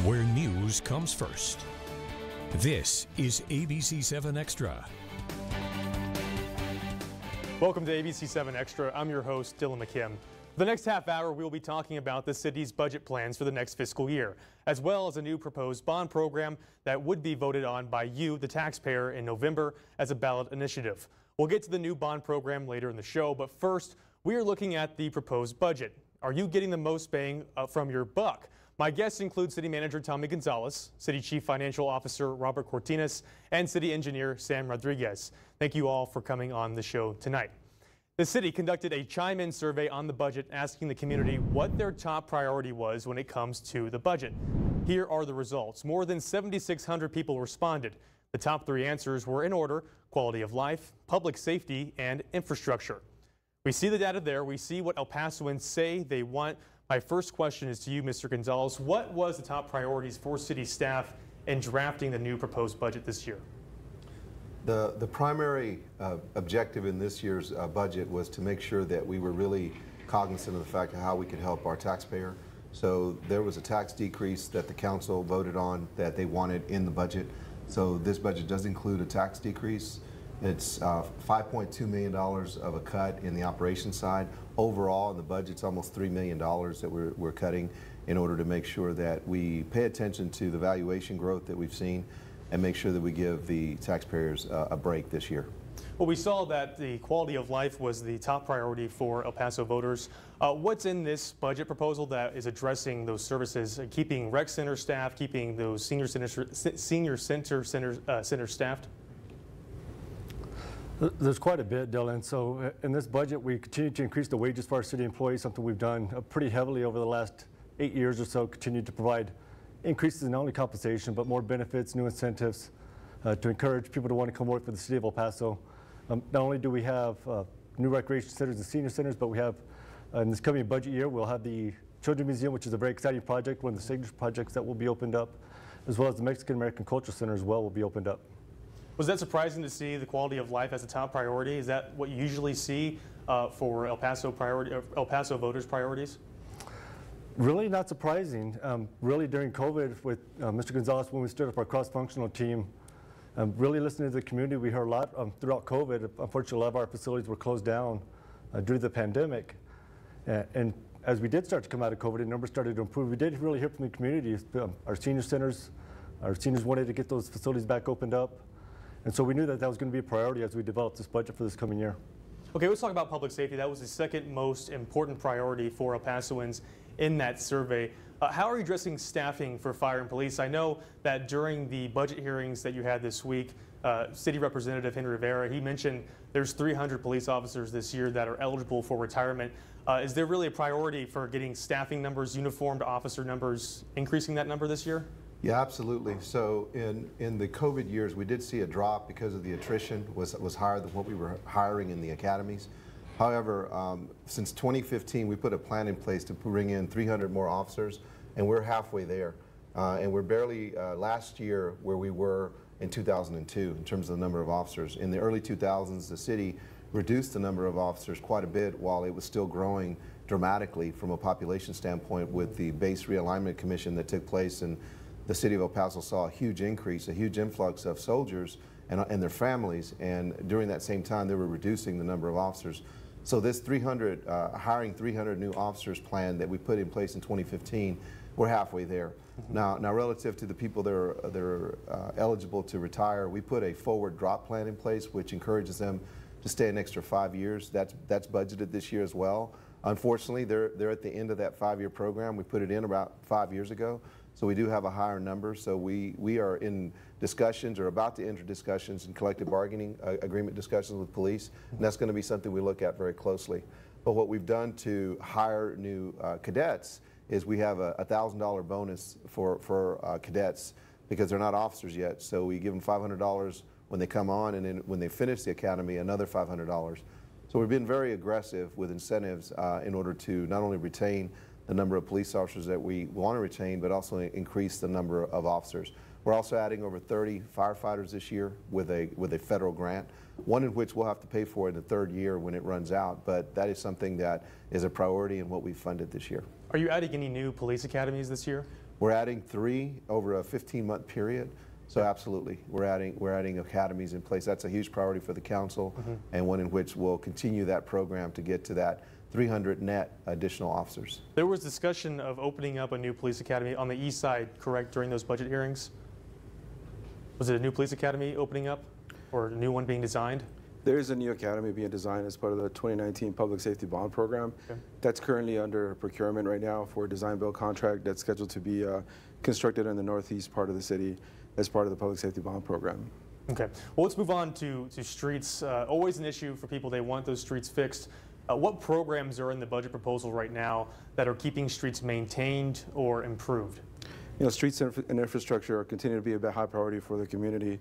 where news comes first. This is ABC-7 Extra. Welcome to ABC-7 Extra. I'm your host, Dylan McKim. For the next half hour, we'll be talking about the city's budget plans for the next fiscal year, as well as a new proposed bond program that would be voted on by you, the taxpayer, in November as a ballot initiative. We'll get to the new bond program later in the show, but first, we are looking at the proposed budget. Are you getting the most bang from your buck? My guests include City Manager Tommy Gonzalez, City Chief Financial Officer Robert Cortinas, and City Engineer Sam Rodriguez. Thank you all for coming on the show tonight. The city conducted a chime-in survey on the budget, asking the community what their top priority was when it comes to the budget. Here are the results. More than 7,600 people responded. The top three answers were in order: quality of life, public safety, and infrastructure. We see the data there. We see what El Pasoans say they want. My first question is to you, Mr. Gonzalez. What was the top priorities for city staff in drafting the new proposed budget this year? The primary objective in this year's budget was to make sure that we were really cognizant of the fact of how we could help our taxpayer. So there was a tax decrease that the council voted on that they wanted in the budget. So this budget does include a tax decrease. It's $5.2 million of a cut in the operations side. Overall in the budget, it's almost $3 million that we're cutting in order to make sure that we pay attention to the valuation growth that we've seen and make sure that we give the taxpayers a break this year. Well, we saw that the quality of life was the top priority for El Paso voters. What's in this budget proposal that is addressing those services, keeping rec center staff, keeping those senior center staffed? There's quite a bit, Dylan. So in this budget, we continue to increase the wages for our city employees, something we've done pretty heavily over the last 8 years or so, continue to provide increases in not only compensation, but more benefits, new incentives to encourage people to want to come work for the city of El Paso. Not only do we have new recreation centers and senior centers, but we have, in this coming budget year, we'll have the Children's Museum, which is a very exciting project, one of the signature projects that will be opened up, as well as the Mexican-American Cultural Center as well will be opened up. Was that surprising to see the quality of life as a top priority? Is that what you usually see for El Paso voters' priorities? Really not surprising. Really during COVID with Mr. Gonzalez, when we stood up our cross-functional team, really listening to the community, we heard a lot throughout COVID. Unfortunately, a lot of our facilities were closed down due to the pandemic. And as we did start to come out of COVID, the numbers started to improve. We did really hear from the community. Our senior centers, our seniors wanted to get those facilities back opened up. And so we knew that that was going to be a priority as we developed this budget for this coming year. Okay, let's talk about public safety. That was the second most important priority for El Pasoans in that survey. How are you addressing staffing for fire and police? I know that during the budget hearings that you had this week, City Representative Henry Rivera, he mentioned there's 300 police officers this year that are eligible for retirement. Is there really a priority for getting staffing numbers, uniformed officer numbers, increasing that number this year? Yeah, absolutely. So in the COVID years, we did see a drop because of the attrition was higher than what we were hiring in the academies. However, since 2015, we put a plan in place to bring in 300 more officers, and we're halfway there. And we're barely last year where we were in 2002 in terms of the number of officers. In the early 2000s, the city reduced the number of officers quite a bit while it was still growing dramatically from a population standpoint with the base realignment commission that took place, and the city of El Paso saw a huge increase, a huge influx of soldiers and their families, and during that same time they were reducing the number of officers. So this hiring 300 new officers plan that we put in place in 2015, we're halfway there. Now relative to the people that are eligible to retire, we put a forward drop plan in place which encourages them to stay an extra 5 years. That's budgeted this year as well. Unfortunately, they're at the end of that 5-year program. We put it in about 5 years ago. So we do have a higher number. So we are in discussions or about to enter discussions and collective bargaining agreement discussions with police. And that's going to be something we look at very closely. But what we've done to hire new cadets is we have a $1,000 bonus for cadets because they're not officers yet. So we give them $500 when they come on, and then when they finish the academy, another $500. So we've been very aggressive with incentives in order to not only retain the number of police officers that we want to retain, but also increase the number of officers. We're also adding over 30 firefighters this year with a federal grant, one in which we'll have to pay for in the 3rd year when it runs out, but that is something that is a priority in what we've funded this year. Are you adding any new police academies this year? We're adding 3 over a 15-month period. So absolutely, we're adding academies in place. That's a huge priority for the council, and one in which we'll continue that program to get to that 300 net additional officers. There was discussion of opening up a new police academy on the east side, correct, during those budget hearings? Was it a new police academy opening up, or a new one being designed? There is a new academy being designed as part of the 2019 Public Safety Bond Program. Okay. That's currently under procurement right now for a design-build contract that's scheduled to be constructed in the northeast part of the city as part of the Public Safety Bond Program. Okay. Well, let's move on to streets. Always an issue for people. They want those streets fixed. What programs are in the budget proposal right now that are keeping streets maintained or improved? You know, streets and infrastructure continue to be a high priority for the community.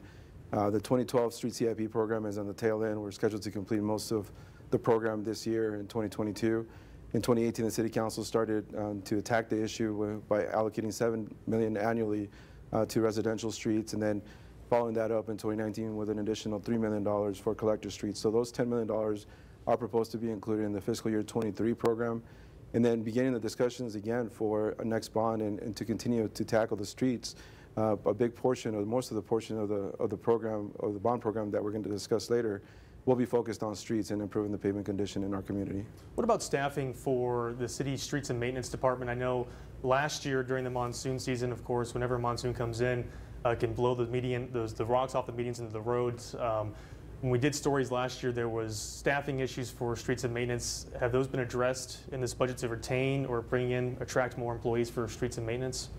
The 2012 Street CIP program is on the tail end. We're scheduled to complete most of the program this year in 2022. In 2018, the City Council started to attack the issue by allocating $7 million annually to residential streets, and then following that up in 2019 with an additional $3 million for collector streets. So those $10 million are proposed to be included in the fiscal year 23 program, and then beginning the discussions again for a next bond and to continue to tackle the streets. A big portion, or most of the portion of the program, of the bond program that we're going to discuss later, will be focused on streets and improving the pavement condition in our community. What about staffing for the city streets and maintenance department? I know last year during the monsoon season, of course, whenever a monsoon comes in, it can blow the rocks off the medians into the roads. When we did stories last year, there was staffing issues for streets and maintenance. Have those been addressed in this budget to retain or attract more employees for streets and maintenance?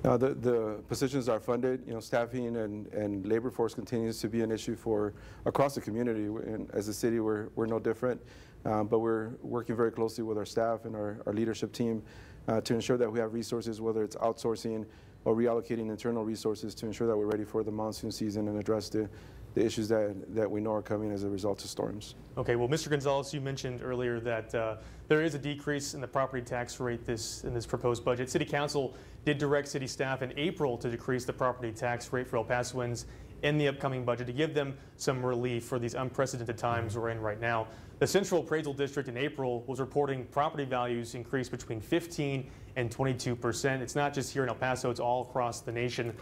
The positions are funded. You know, staffing and labor force continues to be an issue for across the community. And as a city, we're no different. But we're working very closely with our staff and our leadership team to ensure that we have resources, whether it's outsourcing or reallocating internal resources to ensure that we're ready for the monsoon season and address the issues that we know are coming as a result of storms. Okay, well, Mr. Gonzalez, you mentioned earlier that there is a decrease in the property tax rate in this proposed budget. City Council did direct city staff in April to decrease the property tax rate for El Pasoans in the upcoming budget to give them some relief for these unprecedented times we're in right now. The Central Appraisal District in April was reporting property values increased between 15 and 22%. It's not just here in El Paso, it's all across the nation.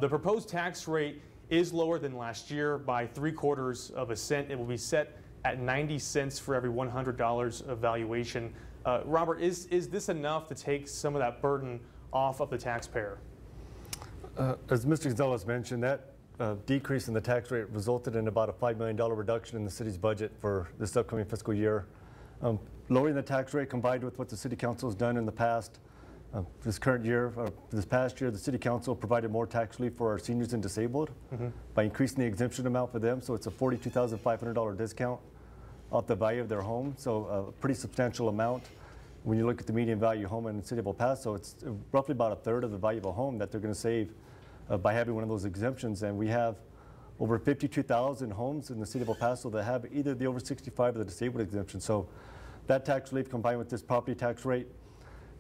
The proposed tax rate is lower than last year by 3/4 cent. It will be set at 90 cents for every $100 of valuation. Robert, is this enough to take some of that burden off of the taxpayer? As Mr. Gonzalez mentioned, that decrease in the tax rate resulted in about a $5 million reduction in the city's budget for this upcoming fiscal year. Lowering the tax rate combined with what the City Council has done in the past, this past year, the City Council provided more tax relief for our seniors and disabled by increasing the exemption amount for them. So it's a $42,500 discount off the value of their home. So a pretty substantial amount. When you look at the median value home in the city of El Paso, it's roughly about a third of the value of a home that they're going to save by having one of those exemptions. And we have over 52,000 homes in the city of El Paso that have either the over 65 or the disabled exemption. So that tax relief combined with this property tax rate,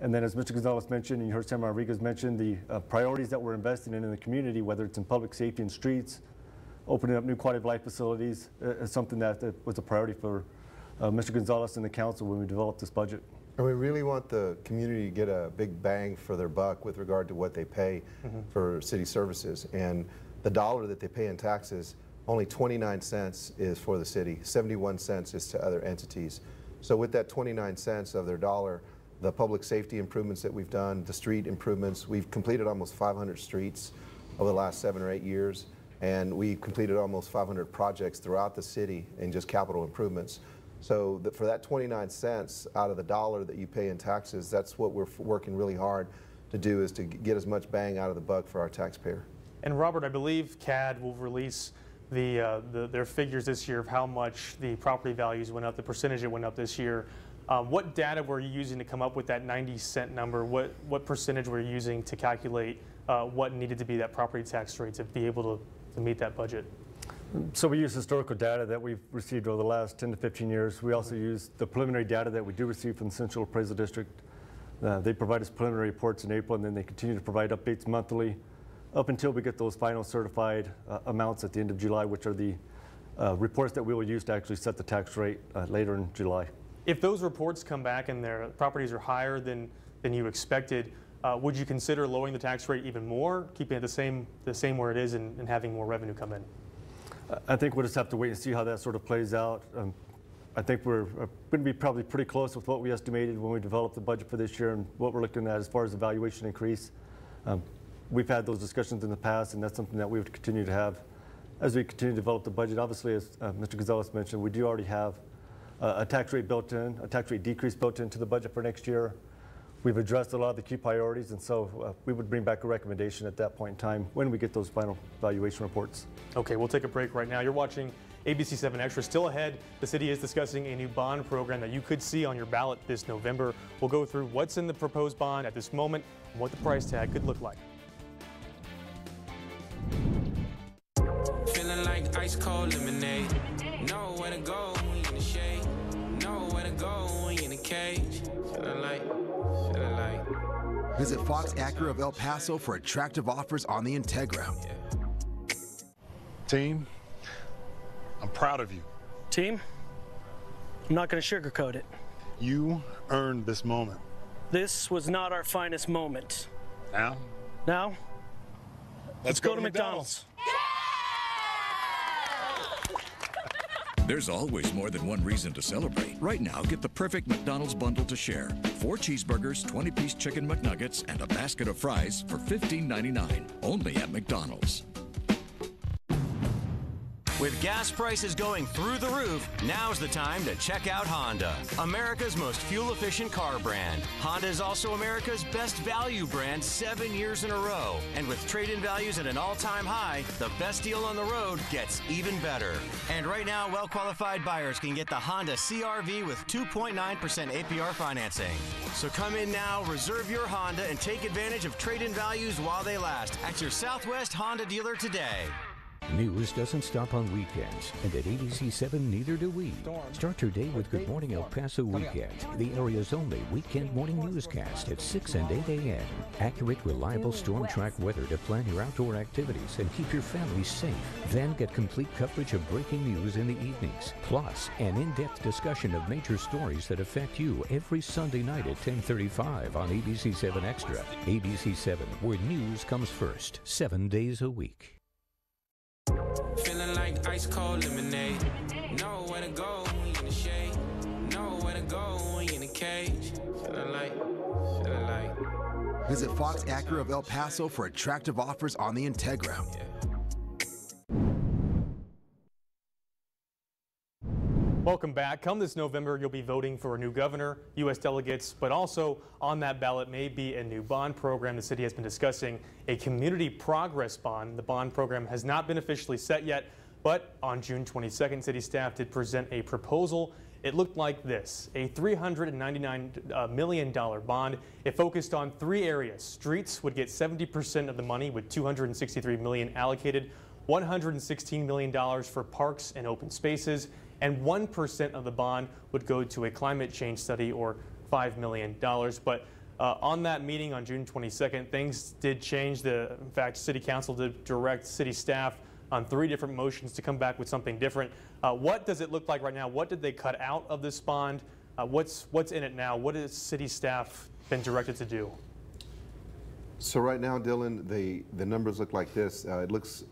and then as Mr. Gonzalez mentioned, and you heard Sam Rodriguez mention, the priorities that we're investing in the community, whether it's in public safety and streets, opening up new quality of life facilities, is something that was a priority for Mr. Gonzalez and the council when we developed this budget. And we really want the community to get a big bang for their buck with regard to what they pay for city services. And the dollar that they pay in taxes, only 29 cents is for the city, 71 cents is to other entities. So with that 29 cents of their dollar, the public safety improvements that we've done, the street improvements, we've completed almost 500 streets over the last 7 or 8 years, and we've completed almost 500 projects throughout the city in just capital improvements. So for that 29 cents out of the dollar that you pay in taxes, that's what we're working really hard to do, is to get as much bang out of the buck for our taxpayer. And Robert, I believe CAD will release their figures this year of how much the property values went up, the percentage it went up this year. What data were you using to come up with that 90-cent number? What percentage were you using to calculate what needed to be that property tax rate to be able to meet that budget? So we use historical data that we've received over the last 10 to 15 years. We also use the preliminary data that we do receive from the Central Appraisal District. They provide us preliminary reports in April, and then they continue to provide updates monthly up until we get those final certified amounts at the end of July, which are the reports that we will use to actually set the tax rate later in July. If those reports come back and their properties are higher than you expected, Would you consider lowering the tax rate even more, keeping it the same where it is, and having more revenue come in? I think we'll just have to wait and see how that sort of plays out. I think we're going to be probably pretty close with what we estimated when we developed the budget for this year and what we're looking at as far as the valuation increase. We've had those discussions in the past, and that's something that we would continue to have as we continue to develop the budget. Obviously, as Mr. Gonzalez mentioned, we do already have a tax rate built in, a tax rate decrease built into the budget for next year. We've addressed a lot of the key priorities, and so we would bring back a recommendation at that point in time when we get those final valuation reports. Okay, we'll take a break right now. You're watching ABC-7 Extra. Still ahead, the city is discussing a new bond program that you could see on your ballot this November. We'll go through what's in the proposed bond at this moment and what the price tag could look like. Feeling like ice cold lemonade. Know where to go when you're in the shade. Know where to go when you're in the cage. Feeling like. Visit Fox Acura of El Paso for attractive offers on the Integra. Team, I'm proud of you. Team, I'm not going to sugarcoat it. You earned this moment. This was not our finest moment. Now, let's go to McDonald's. There's always more than one reason to celebrate. Right now, get the perfect McDonald's bundle to share. 4 cheeseburgers, 20-piece chicken McNuggets, and a basket of fries for $15.99. Only at McDonald's. With gas prices going through the roof, now's the time to check out Honda, America's most fuel-efficient car brand. Honda is also America's best value brand 7 years in a row. And with trade-in values at an all-time high, the best deal on the road gets even better. And right now, well-qualified buyers can get the Honda CR-V with 2.9% APR financing. So come in now, reserve your Honda, and take advantage of trade-in values while they last at your Southwest Honda dealer today. News doesn't stop on weekends, and at ABC-7 neither do we. Start your day with Good Morning El Paso Weekend, the area's only weekend morning newscast at 6 and 8 a.m. Accurate, reliable storm track weather to plan your outdoor activities and keep your family safe. Then get complete coverage of breaking news in the evenings. Plus, an in-depth discussion of major stories that affect you every Sunday night at 10:35 on ABC-7 Extra. ABC-7, where news comes first, 7 days a week. Feeling like ice cold lemonade. Know where to go when you're in the shade. Know where to go when you're in the cage. Feeling like. Visit Fox Acura of El Paso for attractive offers on the Integra. Welcome back. Come this November, you'll be voting for a new governor, U.S. delegates, but also on that ballot may be a new bond program. The city has been discussing a community progress bond. The bond program has not been officially set yet, but on June 22nd, city staff did present a proposal. It looked like this, a $399 million bond. It focused on 3 areas. Streets would get 70% of the money with $263 million allocated, $116 million for parks and open spaces, and 1% of the bond would go to a climate change study, or $5 million. But on that meeting on June 22nd, things did change. In fact, City Council did direct city staff on 3 different motions to come back with something different. What does it look like right now? What did they cut out of this bond? What's in it now? What has city staff been directed to do? So right now, Dylan, the numbers look like this. It looks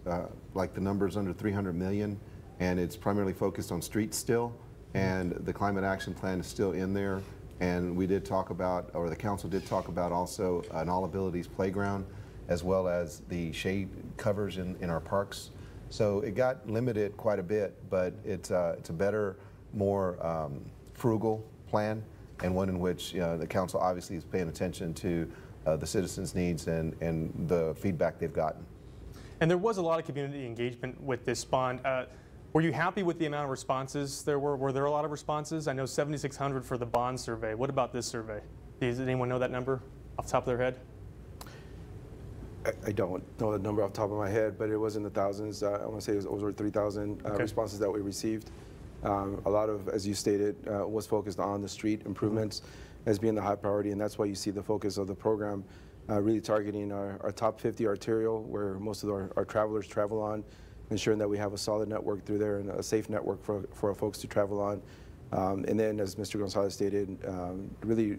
like the numbers under $300 million. And it's primarily focused on streets still, and the climate action plan is still in there. And we did talk about, or the council did talk about also an all abilities playground, as well as the shade covers in our parks. So it got limited quite a bit, but it's a better, more frugal plan, and one in which the council obviously is paying attention to the citizens' needs and the feedback they've gotten. And there was a lot of community engagement with this bond. Were you happy with the amount of responses there were? Were there a lot of responses? I know 7,600 for the bond survey. What about this survey? Does anyone know that number off the top of their head? I don't know the number off the top of my head, but it was in the thousands. I want to say it was over 3,000 responses that we received. A lot of, as you stated, was focused on the street improvements as being the high priority, and that's why you see the focus of the program really targeting our top 50 arterial, where most of our travelers travel on, ensuring that we have a solid network through there and a safe network for our folks to travel on. And then, as Mr. Gonzalez stated, really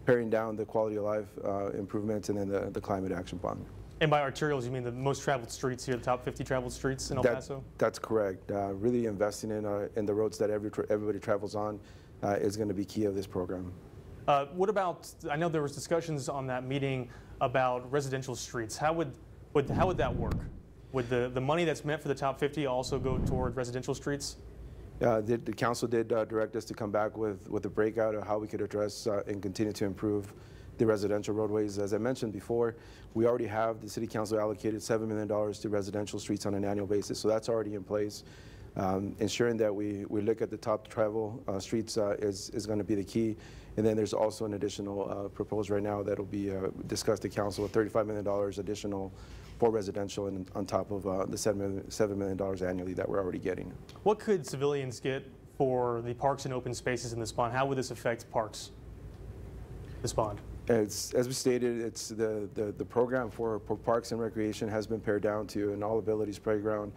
paring down the quality of life improvements and then the climate action bond. And by arterials, you mean the most traveled streets here, the top 50 traveled streets in El Paso? That's correct. Really investing in the roads that everybody travels on is going to be key of this program. What about, I know there was discussions on that meeting about residential streets. How would that work? Would the money that's meant for the top 50 also go toward residential streets? The council did direct us to come back with a breakout of how we could address and continue to improve the residential roadways. As I mentioned before, we already have, the city council allocated $7 million to residential streets on an annual basis, so that's already in place. Ensuring that we look at the top travel streets is going to be the key. And then there's also an additional proposed right now that will be discussed at council with $35 million additional for residential and on top of the $7 million annually that we're already getting. What could civilians get for the parks and open spaces in this bond? How would this affect parks, this bond? As we stated, it's the program for parks and recreation has been pared down to an all abilities playground,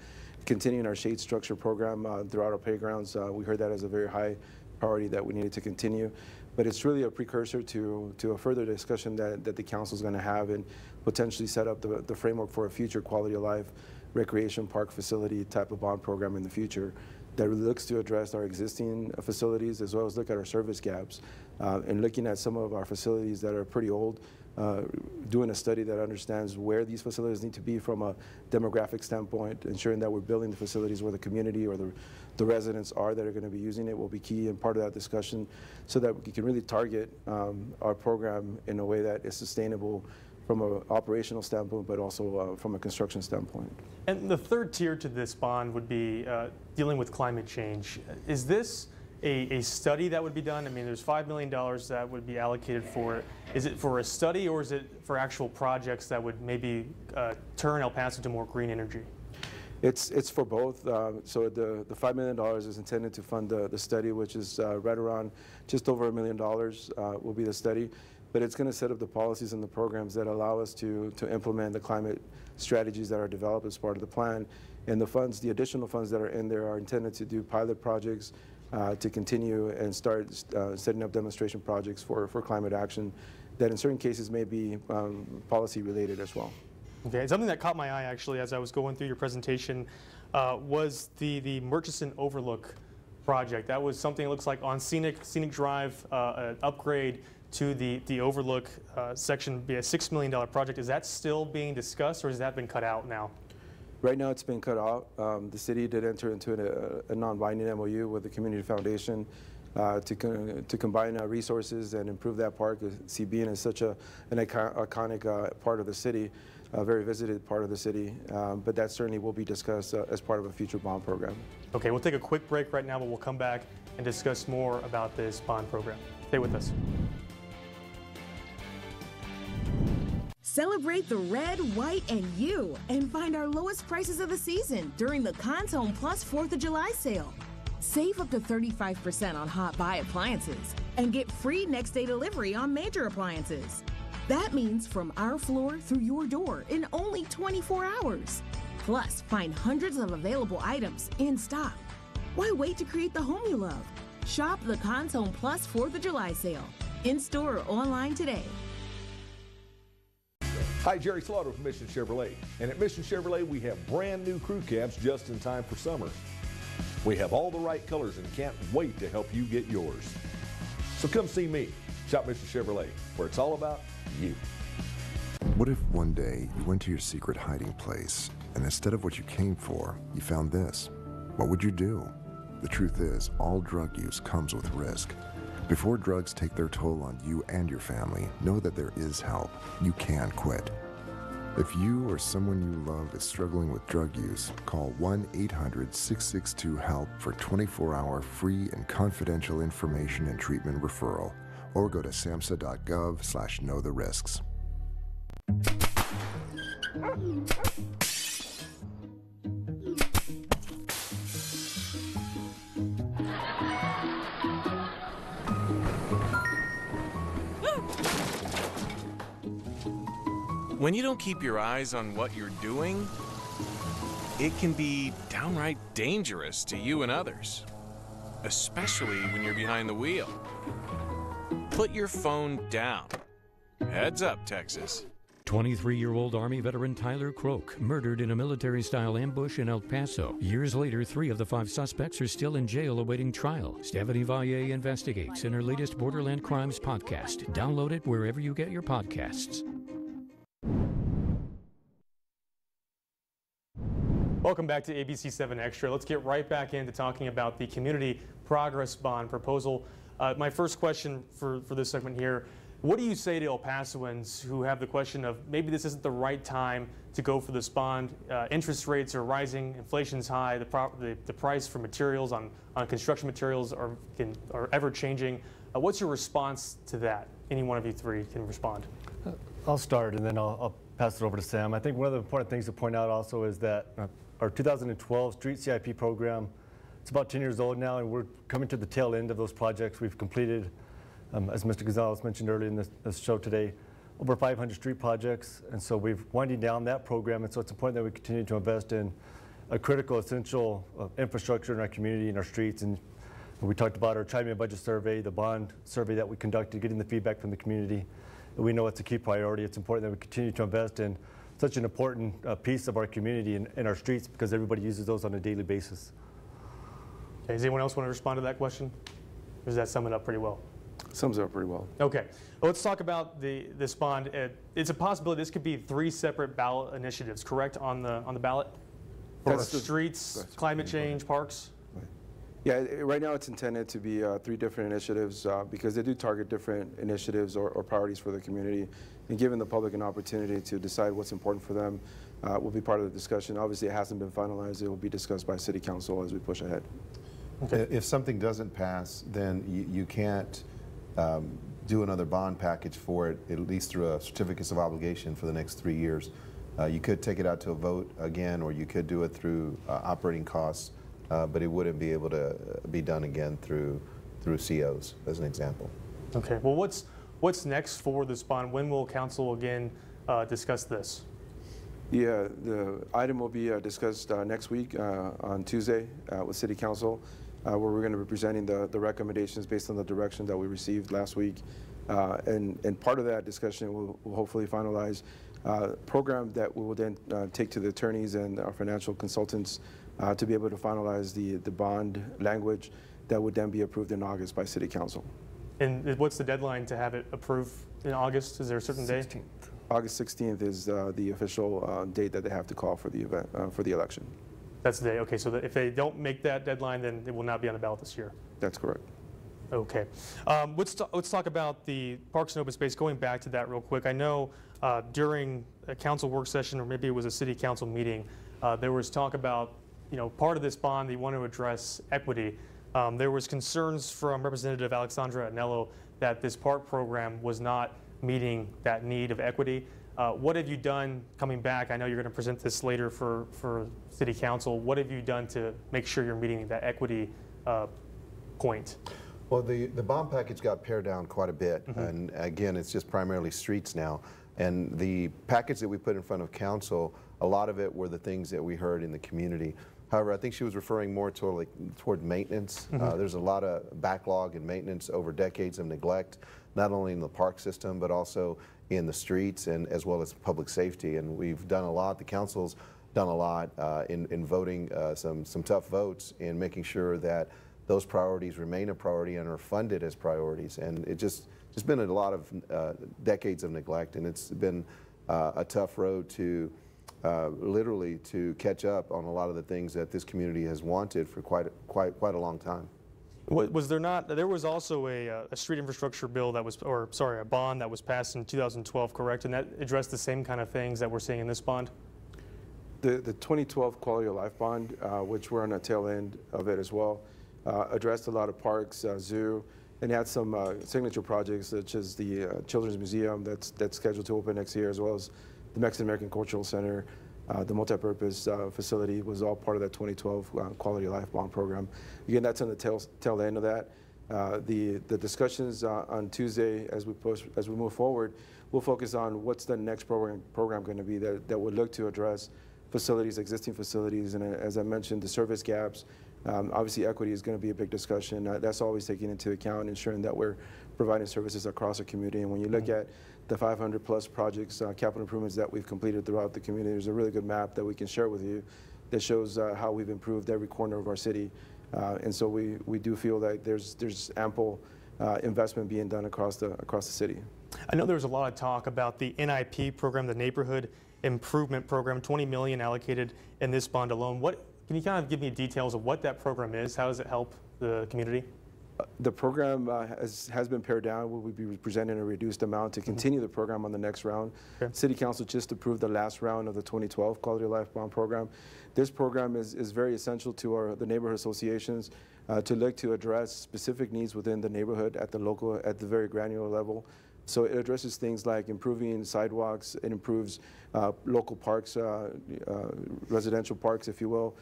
continuing our shade structure program throughout our playgrounds. We heard that as a very high priority that we needed to continue. But it's really a precursor to a further discussion that the council is going to have and potentially set up the framework for a future quality of life recreation park facility type of bond program in the future that looks to address our existing facilities as well as look at our service gaps and looking at some of our facilities that are pretty old, doing a study that understands where these facilities need to be from a demographic standpoint, ensuring that we're building the facilities where the community or the residents are that are going to be using it will be key and part of that discussion so that we can really target our program in a way that is sustainable from an operational standpoint, but also from a construction standpoint. And the third tier to this bond would be dealing with climate change. Is this a study that would be done? I mean, there's $5 million that would be allocated for it. Is it for a study or is it for actual projects that would maybe turn El Paso to more green energy? It's for both. So the $5 million is intended to fund the study, which is right around just over $1 million will be the study. But it's going to set up the policies and the programs that allow us to implement the climate strategies that are developed as part of the plan. And the funds, the additional funds that are in there are intended to do pilot projects to continue and start setting up demonstration projects for climate action that in certain cases may be policy related as well. Okay, something that caught my eye actually as I was going through your presentation was the Murchison Overlook project. That was something that looks like on Scenic Drive, an upgrade to the Overlook section, be a $6 million project. Is that still being discussed or has that been cut out now? Right now it's been cut out. The city did enter into a non-binding MOU with the Community Foundation to combine resources and improve that park. CBN is such an iconic part of the city, a very visited part of the city, but that certainly will be discussed as part of a future bond program. Okay, we'll take a quick break right now, but we'll come back and discuss more about this bond program. Stay with us. Celebrate the red, white, and you, and find our lowest prices of the season during the Conn's Home Plus 4th of July sale. Save up to 35% on Hot Buy appliances and get free next day delivery on major appliances. That means from our floor through your door in only 24 hours. Plus, find hundreds of available items in stock. Why wait to create the home you love? Shop the Conn's Home Plus 4th of July sale, in-store or online today. Hi, Jerry Slaughter from Mission Chevrolet. And at Mission Chevrolet, we have brand new crew cabs just in time for summer. We have all the right colors and can't wait to help you get yours. So come see me, Shop Mission Chevrolet, where it's all about you. What if one day you went to your secret hiding place and instead of what you came for, you found this? What would you do? The truth is, all drug use comes with risk. Before drugs take their toll on you and your family, know that there is help. You can quit. If you or someone you love is struggling with drug use, call 1-800-662-HELP for 24-hour free and confidential information and treatment referral, or go to samhsa.gov/knowtherisks. When you don't keep your eyes on what you're doing, it can be downright dangerous to you and others, especially when you're behind the wheel. put your phone down. Heads up, Texas. 23-year-old Army veteran Tyler Croak murdered in a military-style ambush in El Paso. Years later, 3 of the 5 suspects are still in jail awaiting trial. Stephanie Valle investigates in her latest Borderland Crimes podcast. Download it wherever you get your podcasts. Welcome back to ABC-7 Extra. Let's get right back into talking about the Community Progress Bond proposal. My first question for this segment here, what do you say to El Pasoans who have the question of maybe this isn't the right time to go for this bond? Interest rates are rising, inflation's high, the price for materials on construction materials are ever changing. What's your response to that? Any one of you three can respond. I'll start and then I'll pass it over to Sam. I think one of the important things to point out also is that our 2012 Street CIP program, it's about 10 years old now, and we're coming to the tail end of those projects. We've completed, as Mr. Gonzalez mentioned earlier in this show today, over 500 street projects, and so we're winding down that program, and so it's important that we continue to invest in a critical, essential infrastructure in our community and our streets. And we talked about our tri-media budget survey, the bond survey that we conducted, getting the feedback from the community. And we know it's a key priority. It's important that we continue to invest in such an important piece of our community and our streets because everybody uses those on a daily basis. Okay, does anyone else want to respond to that question? Or does that sum it up pretty well? Sums it up pretty well. Okay, well, let's talk about this bond. It's a possibility this could be 3 separate ballot initiatives, correct, on the ballot? For streets, climate change, parks? Yeah, right now it's intended to be 3 different initiatives because they do target different initiatives or priorities for the community. And giving the public an opportunity to decide what's important for them will be part of the discussion. Obviously, it hasn't been finalized. It will be discussed by City Council as we push ahead. Okay. If something doesn't pass, then you can't do another bond package for it, at least through a certificates of obligation for the next 3 years. You could take it out to a vote again, or you could do it through operating costs. But it wouldn't be able to be done again through COs, as an example. Okay. Well, what's next for this bond? When will council again discuss this? Yeah, the item will be discussed next week on Tuesday with City Council, where we're going to be presenting the recommendations based on the direction that we received last week. And part of that discussion will hopefully finalize a program that we will then take to the attorneys and our financial consultants to be able to finalize the bond language that would then be approved in August by City Council. And what's the deadline to have it approved in August? Is there a certain day? 16th. August 16th is the official date that they have to call for the event, for the election. That's the day. Okay, so if they don't make that deadline, then it will not be on the ballot this year. That's correct. Okay. Let's talk about the Parks and Open Space. Going back to that real quick, I know during a council work session, or maybe it was a City Council meeting, there was talk about, part of this bond, they want to address equity. There was concerns from Representative Alexandra Anello that this park program was not meeting that need of equity. What have you done coming back? I know you're going to present this later for City Council. What have you done to make sure you're meeting that equity point? Well, the bond package got pared down quite a bit, and again, it's just primarily streets now. And the package that we put in front of council, a lot of it were the things that we heard in the community. However, I think she was referring more toward maintenance. There's a lot of backlog in maintenance over decades of neglect, not only in the park system, but also in the streets and as well as public safety. And we've done a lot, the council's done a lot in voting some tough votes in making sure that those priorities remain a priority and are funded as priorities. And it just been a lot of decades of neglect, and it's been a tough road to literally to catch up on a lot of the things that this community has wanted for quite a long time. Was there not? There was also a street infrastructure bill that was, or sorry, a bond that was passed in 2012, correct? And that addressed the same kind of things that we're seeing in this bond. The 2012 Quality of Life Bond, which we're on the tail end of it as well, addressed a lot of parks, zoo, and had some signature projects such as the Children's Museum that's scheduled to open next year, as well as the Mexican-American Cultural Center. The multi-purpose facility was all part of that 2012 Quality of Life Bond program. Again, that's on the tail end of that. The discussions on Tuesday as we move forward, we'll focus on what's the next program going to be that would look to address facilities, existing facilities, and as I mentioned, the service gaps. Obviously, equity is going to be a big discussion. That's always taking into account ensuring that we're providing services across our community. And when you look at the 500 plus projects, capital improvements that we've completed throughout the community, there's a really good map that we can share with you that shows how we've improved every corner of our city. And so we do feel that there's ample investment being done across the city. I know there was a lot of talk about the NIP program, the Neighborhood Improvement Program, $20 million allocated in this bond alone. Can you kind of give me details of what that program is? How does it help the community? The program has been pared down. We'll be presenting a reduced amount to continue the program on the next round. Okay. City Council just approved the last round of the 2012 Quality of Life Bond Program. This program is very essential to the neighborhood associations to look to address specific needs within the neighborhood at the very granular level. So it addresses things like improving sidewalks, it improves local parks, residential parks, if you will,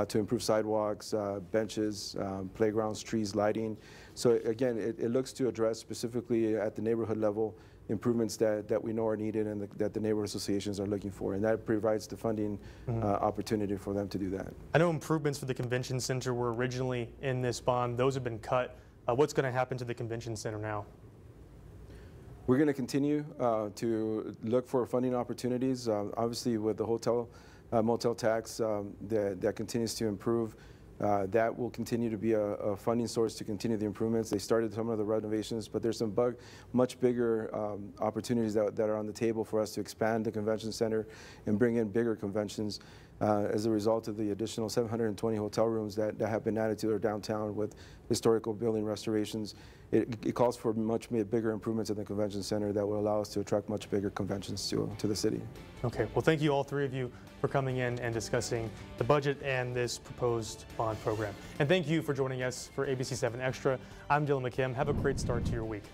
to improve sidewalks, benches, playgrounds, trees, lighting. So again, it looks to address specifically at the neighborhood level improvements that we know are needed and that the neighborhood associations are looking for. And that provides the funding opportunity for them to do that. I know improvements for the convention center were originally in this bond. Those have been cut. What's going to happen to the convention center now? We're going to continue to look for funding opportunities. Obviously, with the hotel motel tax that continues to improve, that will continue to be a funding source to continue the improvements. They started some of the renovations, but there's some much bigger opportunities that are on the table for us to expand the convention center and bring in bigger conventions as a result of the additional 720 hotel rooms that have been added to our downtown with historical building restorations. It calls for much bigger improvements in the convention center that will allow us to attract much bigger conventions to the city. Okay, well, thank you all three of you for coming in and discussing the budget and this proposed bond program. And thank you for joining us for ABC-7 Extra. I'm Dylan McKim. Have a great start to your week.